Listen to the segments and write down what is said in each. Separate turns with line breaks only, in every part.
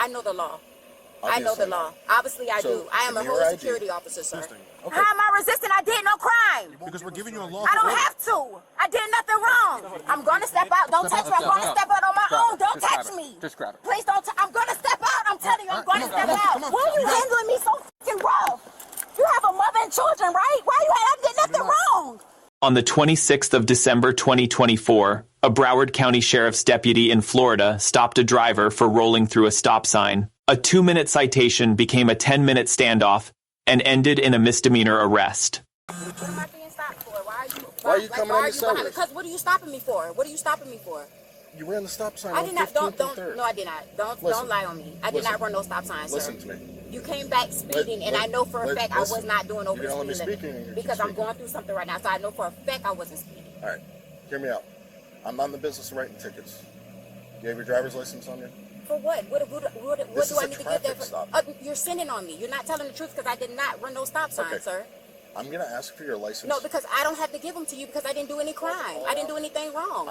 I know the law. I know the law. Obviously, I do. I am a whole security officer, sir.
Okay.
How am I resisting? I did no crime.
Because we're giving you a lawful
I don't have to. I did nothing wrong. I'm going to step out. Don't touch me. I'm going to step out on my own. Don't touch me.
Just grab it.
Please don't. I'm going to step out. I'm telling you, I'm going to step out. Why are you handling me so fucking rough? You have a mother and children, right? Why are you? I did nothing wrong.
On the 26th of December 2024, a Broward County Sheriff's deputy in Florida stopped a driver for rolling through a stop sign. A 2-minute citation became a 10-minute standoff and ended in a misdemeanor arrest.
What am I being stopped for?
Why are you coming on the service?
Because what are you stopping me for? What are you stopping me for?
You ran the stop sign.
I did not.
Don't.
No, I did not. Don't lie on me. I did not run no stop signs, sir.
Listen to me.
You came back speeding, and I know for a fact I was not doing over the speed limit because I'm going through something right now. So I know for a fact I wasn't speeding.
All right, hear me out. I'm not in the business of writing tickets. You have your driver's license on you?
For what? What do I need to get there for? You're sinning on me. You're not telling the truth because I did not run no stop signs, sir.
I'm gonna ask for your license.
No, because I don't have to give them to you because I didn't do any crime. I didn't do anything wrong.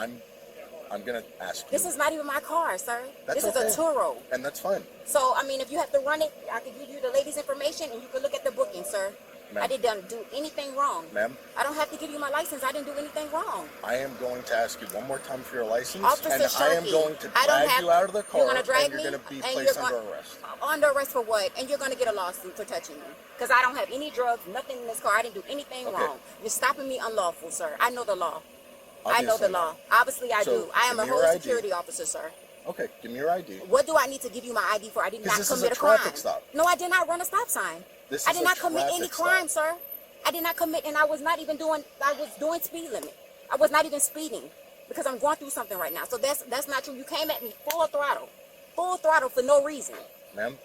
I'm gonna ask you.
This is not even my car, sir.
That's
this is a Turo.
And that's fine.
So, I mean, if you have to run it, I can give you the lady's information and you can look at the booking, sir. I didn't do anything wrong.
Ma'am?
I don't have to give you my license. I didn't do anything wrong.
I am going to ask you one more time for your license.
Officer
and
Sharkey,
I am going to drag you out of the car.
You're going to drag
and
me?
You're going to be placed under arrest.
Under arrest for what? And you're going to get a lawsuit for touching me. Because I don't have any drugs, nothing in this car. I didn't do anything wrong. You're stopping me unlawful, sir. I know the law. I know the law. Obviously, I do. I am a whole security officer, sir.
Okay, give me your ID.
What do I need to give you my ID for? I did not commit a
crime.
crime.
Stop.
No, I did not run a stop sign. I did not commit any crime, sir. I did not commit, and I was not even doing, I was doing speed limit. I was not even speeding because I'm going through something right now. So that's not true. You came at me full throttle for no reason.
Ma'am?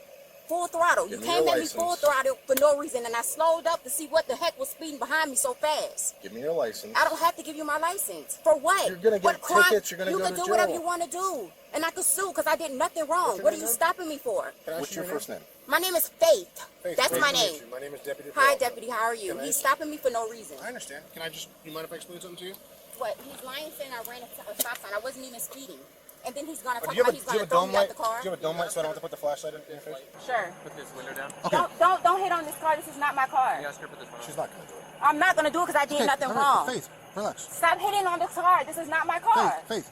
Full throttle. You came at me full throttle for no reason, and I slowed up to see what the heck was speeding behind me so fast.
Give me your license.
I don't have to give you my license. For what?
You're going to get tickets. You're going to go to jail.
You can do whatever you want to do, and I can sue because I did nothing wrong. What are you stopping me for?
What's your first name?
My name is Faith. That's my name.
My name is Deputy.
Hi, Deputy. How are you? He's stopping me for no reason.
I understand. You mind if I explain something to you?
What? He's lying saying I ran a stop sign. I wasn't even speeding. And then he's going to talk
Do you
about he's going to throw me out the car.
Do you have a dome light so I don't have to put the flashlight in your face?
Sure.
Put this window down.
Okay.
Don't hit on this car. This is not my car.
You ask her to put this one on.
She's not going to do it.
I'm not going to do it because I did nothing wrong.
Faith, relax.
Stop hitting on this car. This is not my car.
Faith.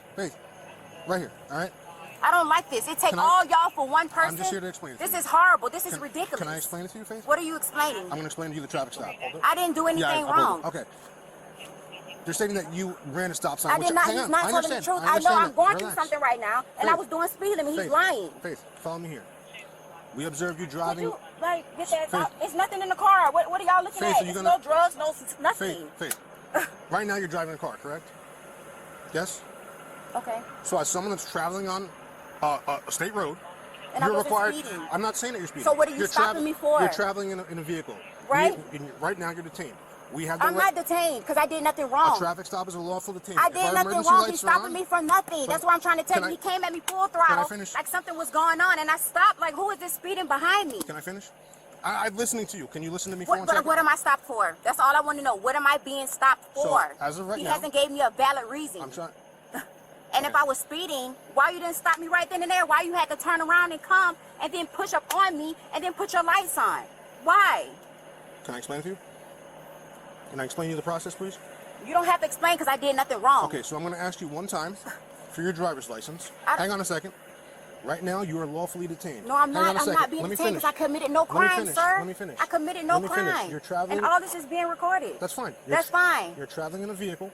Right here, all right?
I don't like this. It takes all y'all for one person.
I'm just here to explain it to you.
This is horrible. This is ridiculous.
Can I explain it to you, Faith?
What are you explaining?
I'm going to explain to you the traffic stop.
I didn't do anything wrong.
Okay. They're stating that you ran a stop sign.
I did not. He's not telling the truth. I know I'm going through something right now, and I was doing speed limit. He's lying.
Faith, follow me here. We observed you driving.
Would you, get that out? It's nothing in the car. What are y'all looking at? It's no drugs, no nothing.
Faith. Right now you're driving a car, correct? Yes?
Okay.
So as someone that's traveling on a state road,
and
you're
I
required.
Speeding.
I'm not saying that you're speeding.
So what are you stopping me for?
You're traveling in a vehicle.
Right?
Right now you're detained.
I'm not detained because I did nothing wrong.
A traffic stop is a lawful detainment.
I did nothing wrong. He's stopping me for nothing. That's what I'm trying to tell you. He came at me full throttle, like something was going on, and I stopped. Like, who is this speeding behind me?
Can I finish? I'm listening to you. Can you listen to me for 1 second?
What am I stopped for? That's all I want to know. What am I being stopped for?
So, as of right
he
now,
hasn't gave me a valid reason.
I'm trying.
And if I was speeding, why you didn't stop me right then and there? Why you had to turn around and come and then push up on me and then put your lights on? Why?
Can I explain it to you? Can I explain to you the process, please?
You don't have to explain because I did nothing wrong.
Okay, so I'm going to ask you one time for your driver's license. Hang on a second. Right now, you are lawfully detained.
No, I'm not. I'm not being detained because I committed no crime, sir.
Let me finish.
I committed no crime.
You're traveling.
And all this is being recorded.
That's fine.
That's fine.
You're traveling in a vehicle.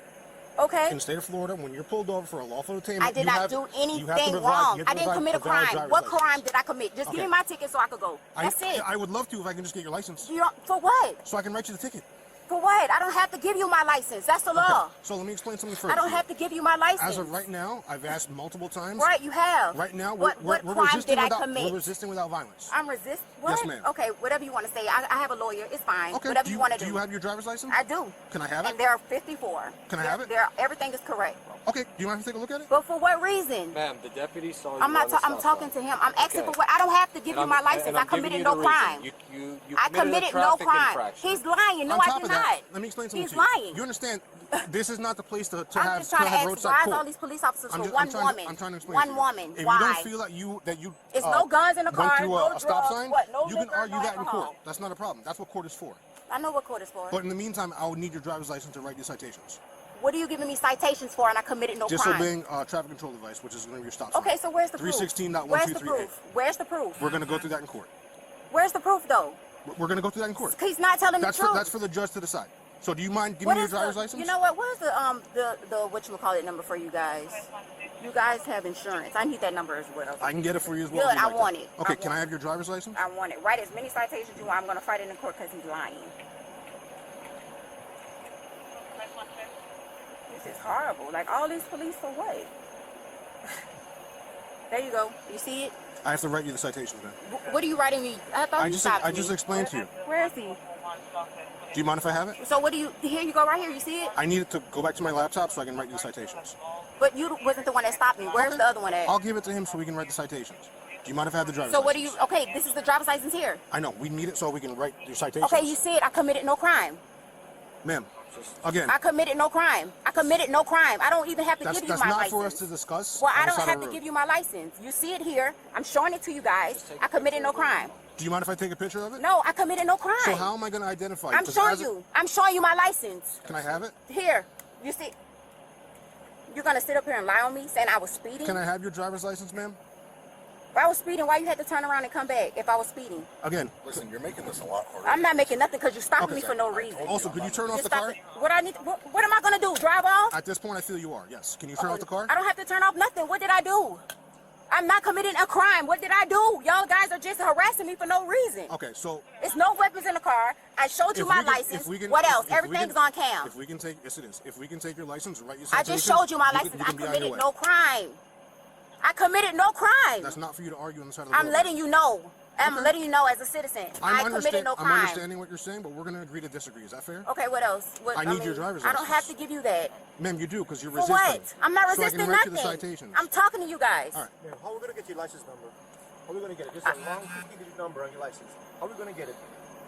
Okay.
In the state of Florida, when you're pulled over for a lawful detainment,
I did not do anything wrong. I didn't commit a crime. What crime did I commit? Just give me my ticket so I could go. That's it.
I would love to if I can just get your license.
For what?
So I can write you the ticket.
For what? I don't have to give you my license. That's the law.
Okay. So let me explain something further.
I don't have to give you my license.
As of right now, I've asked multiple times.
Right, you have.
Right now,
what crime did I commit?
We're resisting without violence.
I'm resisting? What?
Yes, ma'am.
Okay, whatever you want to say. I have a lawyer. It's fine.
Okay.
Whatever you want to do.
Do you have your driver's license?
I do.
Can I have it?
And there are 54.
Can I have it?
Everything is correct.
Okay, do you mind if I take a look at it?
But for what reason?
Ma'am, the deputy saw you.
I'm talking to him. I'm asking for what? I don't have to give you my license. I committed no crime. I committed no crime. He's lying. No, I did not.
Let me explain something to you.
He's lying.
You understand? This is not the place to
I'm
have
just trying to ask,
roadside
why
court.
is all these police officers for
I'm trying to explain.
One woman.
If
Why?
you don't feel that you
it's no guns in the car,
went through
no
a stop
drugs,
sign,
what? No
you can
liquor,
argue
no
that in
alcohol.
court. That's not a problem. That's what court is for.
I know what court is for.
But in the meantime, I would need your driver's license to write your citations.
What are you giving me citations for? And I committed no crime.
Disobeying traffic control device, which is going to be your stop sign.
Okay, so where's the proof?
316.123A.
Where's the proof? Where's the proof?
We're going to go through that in court.
Where's the proof, though?
We're going to go through that in court.
He's not telling the truth.
That's for the judge to decide. So do you mind giving me your driver's license?
You know what? Where's the whatchamacallit number for you guys? You guys have insurance. I need that number as well.
I can get it for you as well.
Good, I want it.
Okay, can I have your driver's license?
I want it. Write as many citations you want. I'm going to fight it in court because he's lying. This is horrible. Like, all these police for what? There you go. You see it?
I have to write you the citations, man.
What are you writing me? I thought you stopped me.
I just explained to you.
Where is he?
Do you mind if I have it?
So what do you, here you go right here, you see it?
I need it to go back to my laptop so I can write you the citations.
But you wasn't the one that stopped me. Where's the other one at?
I'll give it to him so we can write the citations. Do you mind if I have the driver's
license? So what
license?
do you, okay, this is the driver's license here.
I know, we need it so we can write your citations.
Okay, you see it, I committed no crime.
Ma'am, again.
I committed no crime. I committed no crime. I don't even have to give you my license.
That's not for us to discuss.
Well, I don't have to give you my license. You see it here. I'm showing it to you guys. I committed no crime.
Do you mind if I take a picture of it?
No, I committed no crime.
So how am I going to identify you?
I'm showing you. I'm showing you my license.
Can I have it?
Here. You see. You're going to sit up here and lie on me saying I was speeding?
Can I have your driver's license, ma'am?
If I was speeding, why you had to turn around and come back if I was speeding?
Again.
Listen, you're making this a lot harder.
I'm not making nothing because you're stopping me for no reason.
Also, could you turn off the car?
What am I going to do? Drive off?
At this point, I feel you are, yes. Can you turn off the car?
I don't have to turn off nothing. What did I do? I'm not committing a crime. What did I do? Y'all guys are just harassing me for no reason.
Okay, so...
It's no weapons in the car. I showed you my license. What else? Everything's on cam.
If we can take... Yes, it is. If we can take your license and write your
I just showed you my license. I committed no crime. I committed no crime.
That's not for you to argue on the side of the road.
I'm letting you know. I'm letting you know as a citizen. I committed no crime.
I'm understanding what you're saying, but we're going to agree to disagree. Is that fair?
Okay, what else?
I need your driver's license.
I don't have to give you that.
Ma'am, you do, because you're
resisting. For what? I'm not resisting
nothing.
I can
write you the citations.
I'm talking to you guys.
All right.
Ma'am, how are we going to get your license number? How are we going to get it? Just a long 15-digit number on your license. How are we going to get it?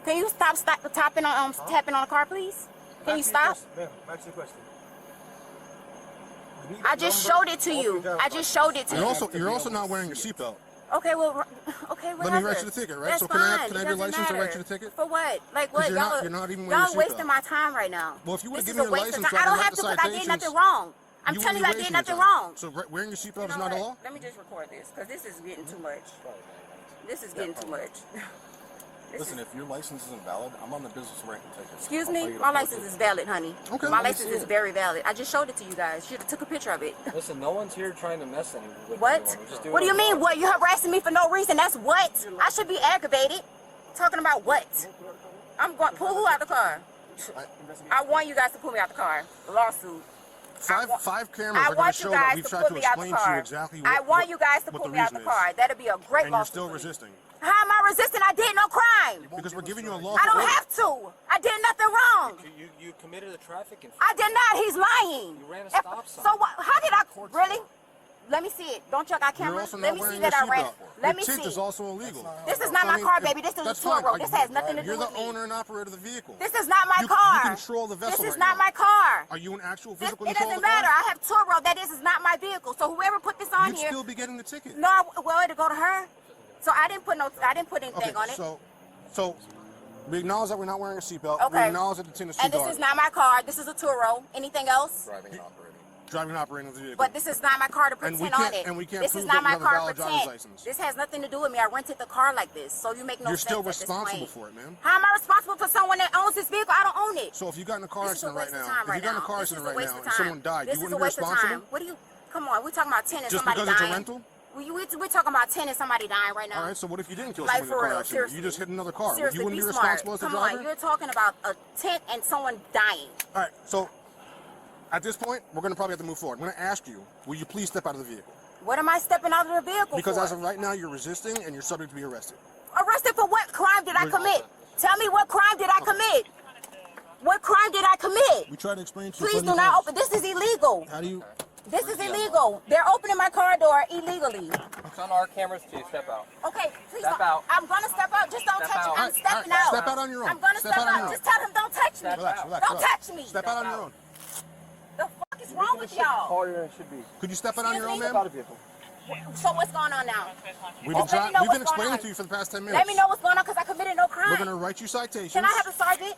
Can you stop tapping on the car, please? Can you stop?
Ma'am, ask the question.
I just showed it to you. I just showed it to you.
You're also not wearing your seatbelt.
Okay, well, whatever.
Let me write you the ticket, right?
That's
so
fine.
can I have your license to write you the ticket?
For what? Like what?
You're not even wearing your seatbelt.
Y'all wasting my time right now.
Well, if you would give me your license,
I don't have to because I did nothing wrong. I'm telling you I did nothing wrong.
So wearing your seatbelt is not a law?
Let me just record this because this is getting too much. This is getting too much.
Listen, if your license isn't valid, I'm on the business writing tickets.
Excuse me? My license is valid, honey.
Okay.
My license is very valid. I just showed it to you guys. You should have took a picture of it.
Listen, no one's here trying to mess anyone with
what? What do you mean, what? You're harassing me for no reason. That's what? I should be aggravated. Talking about what? I'm going to pull who out the car? I want you guys to pull me out the car. Lawsuit.
Five cameras are going to show that we've tried to explain to you exactly what
I want you guys to pull me out the car. That'll be a great lawsuit.
And you're still resisting.
How am I resisting? I did no crime.
Because we're giving you a lawful
I don't have to. I did nothing wrong.
You committed a traffic infraction.
I did not. He's lying.
You ran a stop sign.
So what? How did I? Really? Let me see it. Don't check our camera. Let me see that I ran. Let me see.
The tint is also illegal.
This is not my car, baby. This is a tour road. This has nothing to do with me.
You're the owner and operator of the vehicle.
This is not my car.
You control the vessel.
This is not my car.
Are you an actual physical
control?
It
doesn't matter. I have tour road. That is not my vehicle. So whoever put this on here,
you'd still be getting the ticket.
No, well, it'll go to her. So I didn't put anything on it.
So we acknowledge that we're not wearing a seatbelt.
Okay.
We acknowledge that the tint is too dark.
And this is not my car. This is a Turo. Anything else?
Driving and operating
of the vehicle.
But this is not my car to put tint on it.
And we can't
this
prove
is not
that
my
you have a
car
valid
for
driver's
tint.
license.
This has nothing to do with me. I rented the car like this, so you make no
You're
sense.
still responsible for it, ma'am.
How am I responsible for someone that owns this vehicle? I don't own it.
So if you got in a car accident right now, and
someone
died, you wouldn't be
responsible?
responsible?
What do you? Come on, we're talking about tint and
Just
somebody
because
dying.
it's a rental?
We're talking about 10 and somebody dying right now.
All right, so what if you didn't kill
like
someone in a car
real,
accident?
seriously.
You just hit another car.
Seriously,
You wouldn't be
smart.
responsible as the
Come
driver?
on, you're talking about a tent and someone dying.
All right, so at this point, we're going to probably have to move forward. I'm going to ask you, will you please step out of the vehicle?
What am I stepping out of the vehicle
Because
for?
as of right now, you're resisting and you're subject to be arrested.
Arrested for what crime did I commit? Tell me what crime did I commit? What crime did I commit?
We try to explain to you.
Please do not open. This is illegal.
How do you...
This is illegal. They're opening my car door illegally.
It's on our cameras too. Step out.
Okay, please
Step
don't.
out.
I'm gonna step out. Just don't
Step
touch
out.
me. I'm stepping out.
Step out on your own.
I'm gonna step out. Just tell him don't touch me.
Relax, relax.
Don't touch me.
Step out on your own.
The fuck is wrong with y'all?
Taller than it should be.
Could you step out on your own,
Excuse
Step out
ma'am?
of vehicle.
So what's going on now?
We've
Let me know
been
what's going
explaining
on.
to you for the past 10 minutes.
Let me know what's going on because I committed no crime.
We're going to write you citations.
Can I have a sergeant?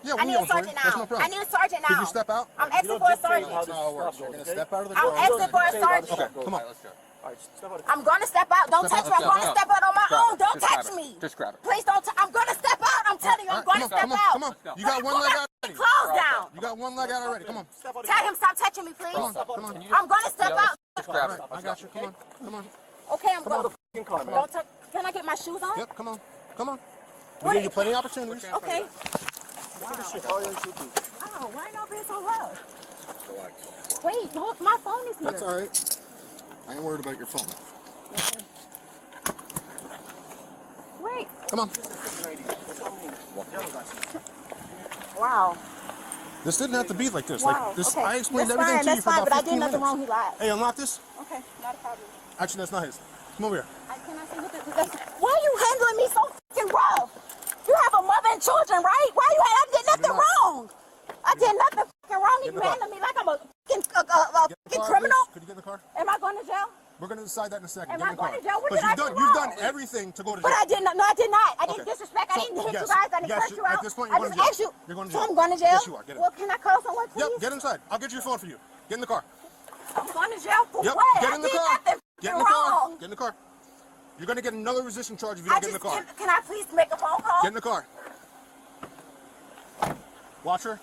Yeah,
I
we
need a
know for you.
sergeant
That's
now.
no problem.
I need a sergeant now.
Could you step out?
I'm asking for a sergeant.
That's how it works.
You're going to step out of the
I'm
car.
asking for a sergeant.
Okay, come on.
Let's go.
All right, step out of
I'm gonna step out. Don't
Step
touch
out.
me. I'm gonna step out on my own. Don't
Just grab
touch
it.
me.
Just grab it.
Please don't. I'm gonna step out. I'm telling you, I'm gonna step out.
Come on. You got one leg out already.
Close down.
You got one leg out already. Come on.
Tell him stop touching me, please.
Come on.
I'm gonna step out.
Just grab
All
it.
right, I got you. Come on.
Okay, I'm going.
the car, man.
Don't touch. Can I get my shoes on?
Yep, come on. We
What
give
is-
you plenty of opportunities.
Okay.
Taller than it should be.
Oh, why y'all being so rough?
Relax.
Wait, look, my phone is here.
That's all right. I ain't worried about your phone.
Wait.
Come on.
Wow.
This didn't have to be like this.
Wow.
Like this,
Okay.
I explained
That's
everything
fine.
to you
That's
for
fine.
about
But I
15
did nothing
minutes.
wrong. He lied.
Hey, unlock this.
Okay, not a problem.
Actually, that's not his. Come over here.
Can I see what why are you handling me so fucking rough? You have a mother and children, right? Why you? I did nothing wrong. I did nothing fucking wrong.
Get in
You
the car.
handling me like I'm a fucking
Get in the car,
criminal.
please. Could you get in the car?
Am I going to jail?
We're going to decide that in a second.
Am
Get
I
in the car.
going to jail? What
But
did I do
you've done
wrong?
everything to go to
But
jail.
I did not. No, I did not. I didn't
Okay.
disrespect. I
So,
didn't hit
yes,
you guys. I didn't
yes,
curse you out.
at this point,
I
you're
just
going to
asked
jail.
you.
You're going to
So
jail.
I'm going to jail.
Yes, you are. Get in.
Well, can I call someone, please?
Yep, get inside. I'll get you your phone for you. Get in the car.
I'm going to jail for
Yep,
what?
get in the
I did
car.
nothing
Get in the car.
wrong.
Get in the car. You're going to get another resisting charge if you
I
don't get in
just
the car.
can I please make a phone call?
Get in the car. Watch her.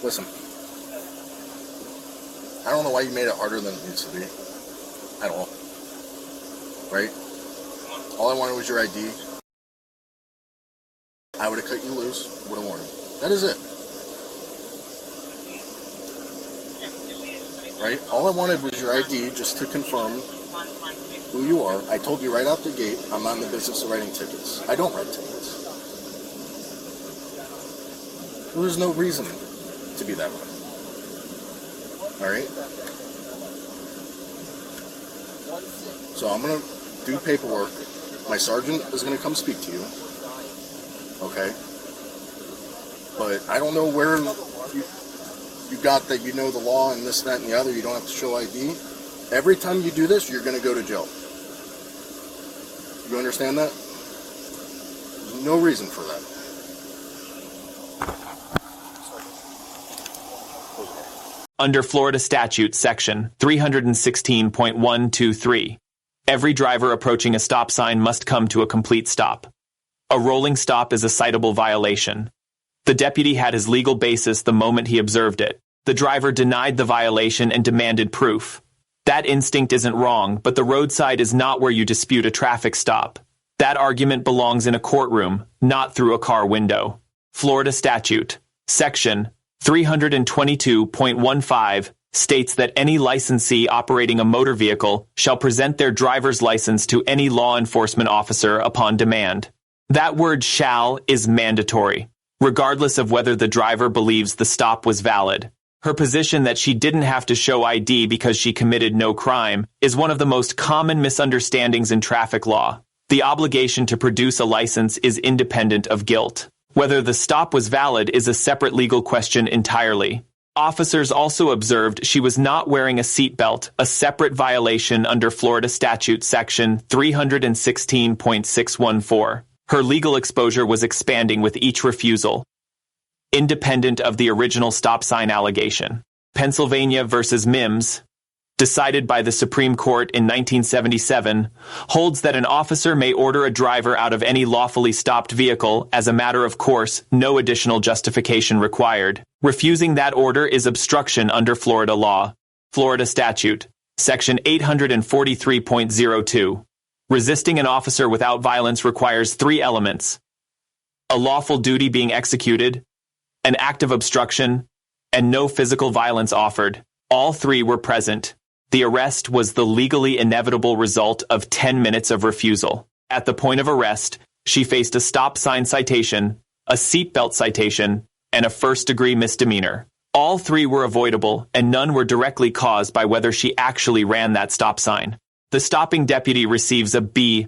Listen. I don't know why you made it harder than it needs to be. At all. Right? All I wanted was your ID. I would have cut you loose. Would have warned you. That is it. Right? All I wanted was your ID just to confirm who you are. I told you right out the gate, I'm not in the business of writing tickets. I don't write tickets. There's no reason to be that way. Alright? So I'm going to do paperwork. My sergeant is going to come speak to you. Okay? But I don't know where you got that you know the law and this, that, and the other. You don't have to show ID. Every time you do this, you're going to go to jail. You understand that? There's no reason for that.
Under Florida statute section 316.123, every driver approaching a stop sign must come to a complete stop. A rolling stop is a citable violation. The deputy had his legal basis the moment he observed it. The driver denied the violation and demanded proof. That instinct isn't wrong, but the roadside is not where you dispute a traffic stop. That argument belongs in a courtroom, not through a car window. Florida statute, section 322.15, states that any licensee operating a motor vehicle shall present their driver's license to any law enforcement officer upon demand. That word shall is mandatory, regardless of whether the driver believes the stop was valid. Her position that she didn't have to show ID because she committed no crime is one of the most common misunderstandings in traffic law. The obligation to produce a license is independent of guilt. Whether the stop was valid is a separate legal question entirely. Officers also observed she was not wearing a seatbelt, a separate violation under Florida statute section 316.614. Her legal exposure was expanding with each refusal, independent of the original stop sign allegation. Pennsylvania versus Mims, decided by the Supreme Court in 1977, holds that an officer may order a driver out of any lawfully stopped vehicle as a matter of course, no additional justification required. Refusing that order is obstruction under Florida law. Florida statute, section 843.02. Resisting an officer without violence requires 3 elements: a lawful duty being executed, an act of obstruction, and no physical violence offered. All 3 were present. The arrest was the legally inevitable result of 10 minutes of refusal. At the point of arrest, she faced a stop sign citation, a seatbelt citation, and a first-degree misdemeanor. All three were avoidable, and none were directly caused by whether she actually ran that stop sign. The stopping deputy receives a B+.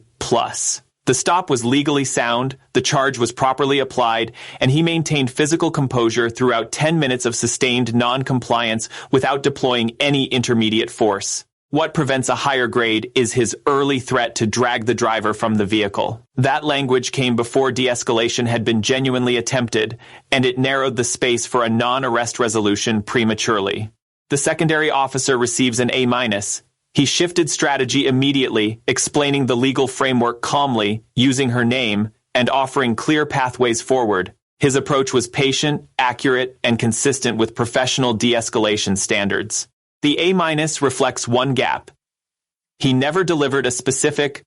The stop was legally sound, the charge was properly applied, and he maintained physical composure throughout 10 minutes of sustained non-compliance without deploying any intermediate force. What prevents a higher grade is his early threat to drag the driver from the vehicle. That language came before de-escalation had been genuinely attempted, and it narrowed the space for a non-arrest resolution prematurely. The secondary officer receives an A-. He shifted strategy immediately, explaining the legal framework calmly, using her name, and offering clear pathways forward. His approach was patient, accurate, and consistent with professional de-escalation standards. The A- reflects one gap. He never delivered a specific,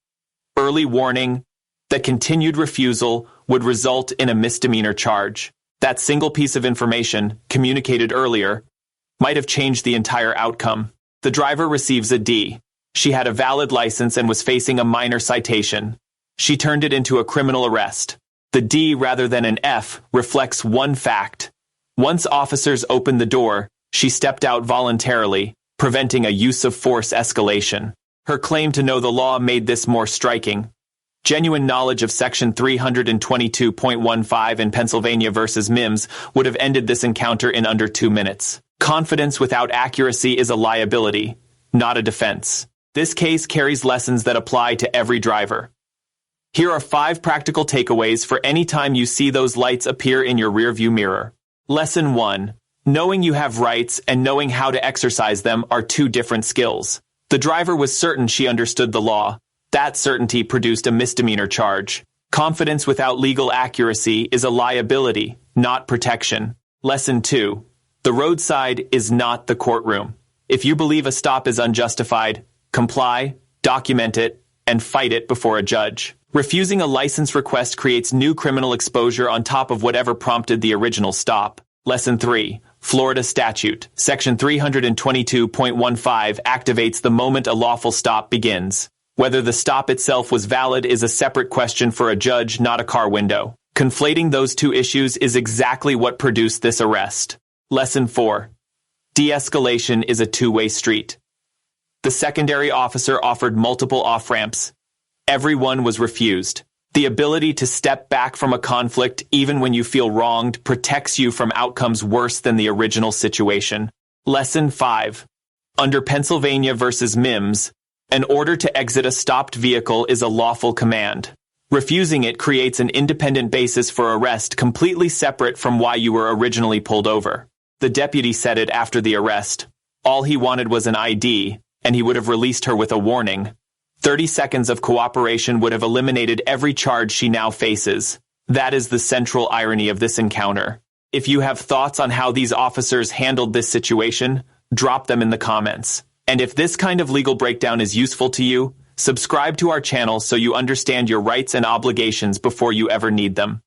early warning that continued refusal would result in a misdemeanor charge. That single piece of information, communicated earlier, might have changed the entire outcome. The driver receives a D. She had a valid license and was facing a minor citation. She turned it into a criminal arrest. The D rather than an F reflects one fact. Once officers opened the door, she stepped out voluntarily, preventing a use of force escalation. Her claim to know the law made this more striking. Genuine knowledge of Section 322.15 in Pennsylvania versus Mims would have ended this encounter in under 2 minutes. Confidence without accuracy is a liability, not a defense. This case carries lessons that apply to every driver. Here are 5 practical takeaways for any time you see those lights appear in your rearview mirror. Lesson 1. Knowing you have rights and knowing how to exercise them are 2 different skills. The driver was certain she understood the law. That certainty produced a misdemeanor charge. Confidence without legal accuracy is a liability, not protection. Lesson 2. The roadside is not the courtroom. If you believe a stop is unjustified, comply, document it, and fight it before a judge. Refusing a license request creates new criminal exposure on top of whatever prompted the original stop. Lesson 3. Florida statute. Section 322.15 activates the moment a lawful stop begins. Whether the stop itself was valid is a separate question for a judge, not a car window. Conflating those 2 issues is exactly what produced this arrest. Lesson 4. De-escalation is a 2-way street. The secondary officer offered multiple off-ramps. Every one was refused. The ability to step back from a conflict, even when you feel wronged, protects you from outcomes worse than the original situation. Lesson 5. Under Pennsylvania versus Mims, an order to exit a stopped vehicle is a lawful command. Refusing it creates an independent basis for arrest completely separate from why you were originally pulled over. The deputy said it after the arrest. All he wanted was an ID, and he would have released her with a warning. 30 seconds of cooperation would have eliminated every charge she now faces. That is the central irony of this encounter. If you have thoughts on how these officers handled this situation, drop them in the comments. And if this kind of legal breakdown is useful to you, subscribe to our channel so you understand your rights and obligations before you ever need them.